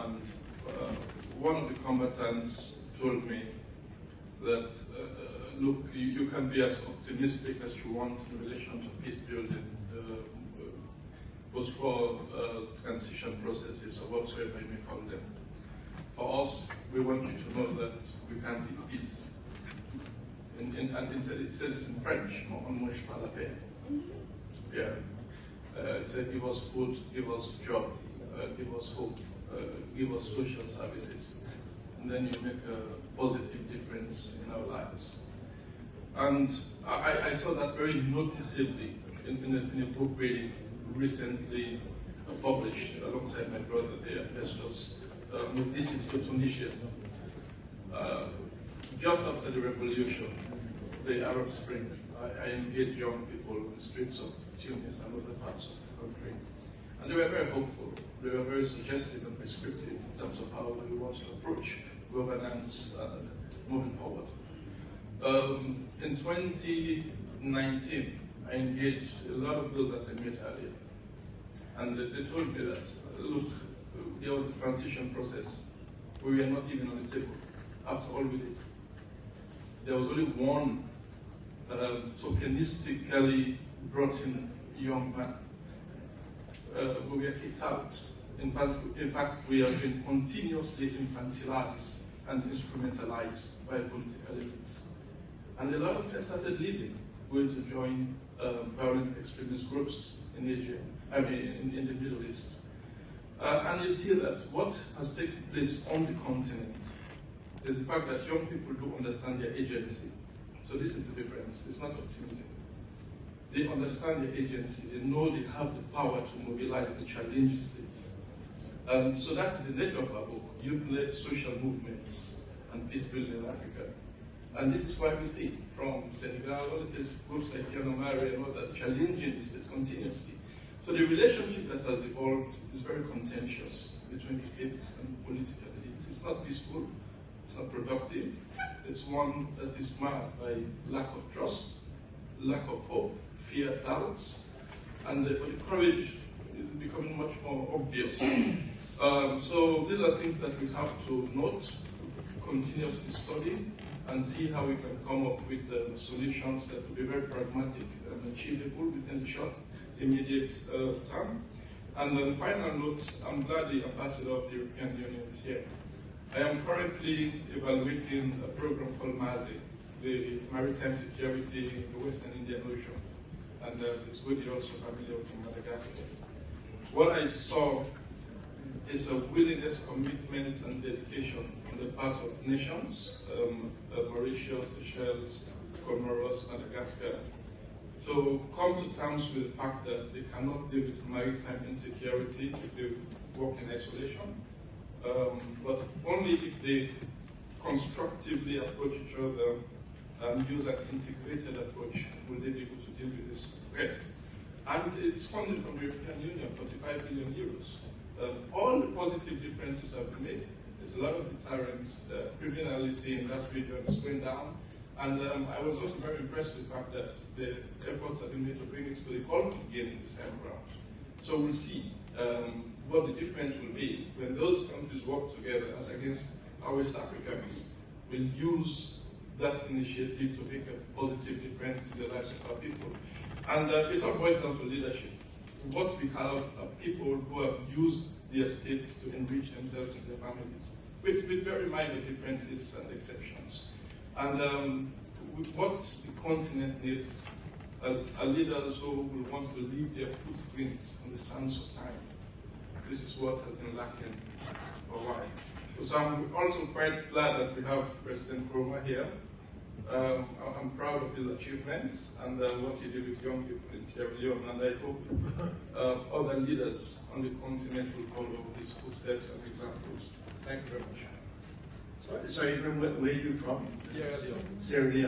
and one of the combatants told me that, look, you can be as optimistic as you want in relation to peace building, post-war transition processes, or whatsoever you may call them. For us, we want you to know that we can't eat peace. And he said it's in French, on moi je parle paix. Yeah. He said, give us food, give us job, give us hope, give us social services, and then you make a positive difference in our lives. And I saw that very noticeably in a book we recently published alongside my brother there, Festus, Visit to Tunisia. Just after the revolution, the Arab Spring, I engaged young people in the streets of Tunis and other parts of the country. And they were very hopeful. They were very suggestive and prescriptive in terms of how we want to approach governance moving forward. In 2019, I engaged a lot of those that I met earlier. And they told me that, look, there was a transition process. We were not even on the table after all we did. There was only one tokenistically brought in young man. We were kicked out. In fact, we have been continuously infantilized and instrumentalized by political elites. And a lot of them started leaving, going to join violent extremist groups in Asia, in the Middle East. And you see that what has taken place on the continent is the fact that young people do understand their agency. So this is the difference. It's not optimism. They understand their agency. They know they have the power to mobilize the challenge states. So that's the nature of our book, youth-led social movements and peace building in Africa. And this is why we see from Senegal, all these groups like Yanomari and others challenging the state continuously. So the relationship that has evolved is very contentious between the states and political elites. It's not peaceful, it's not productive. It's one that is marked by lack of trust, lack of hope, fear, doubts, and the courage is becoming much more obvious. So these are things that we have to note, continuously study, and see how we can come up with solutions that will be very pragmatic and achievable within the short, immediate term. And on the final note, I'm glad the ambassador of the European Union is here. I am currently evaluating a program called MASI, the Maritime Security in the Western Indian Ocean. And it's good you're also familiar with Madagascar. What I saw is a willingness, commitment, and dedication on the part of nations, Mauritius, Seychelles, Comoros, Madagascar, to come to terms with the fact that they cannot deal with maritime insecurity if they work in isolation, but only if they constructively approach each other and use an integrated approach will they be able to deal with this threat. And it's funded from the European Union, 45 billion euros. All the positive differences have been made. There's a lot of deterrence. Criminality in that region is going down. And I was also very impressed with the fact that the efforts have been made to bring it to the Gulf of Guinea this time around. So we'll see what the difference will be when those countries work together as against our West Africans will use that initiative to make a positive difference in the lives of our people. And it all boils down to leadership. What we have are people who have used their states to enrich themselves and their families, with very minor differences and exceptions. And what the continent needs are leaders who will want to leave their footprints on the sands of time. This is what has been lacking for a while. So I'm also quite glad that we have President Nkrumah here. I'm proud of his achievements and what he did with young people in Sierra Leone, and I hope other leaders on the continent will follow his footsteps and examples. Thank you very much. Sorry, Ibrahim, where are you from? Sierra Leone. Sierra Leone.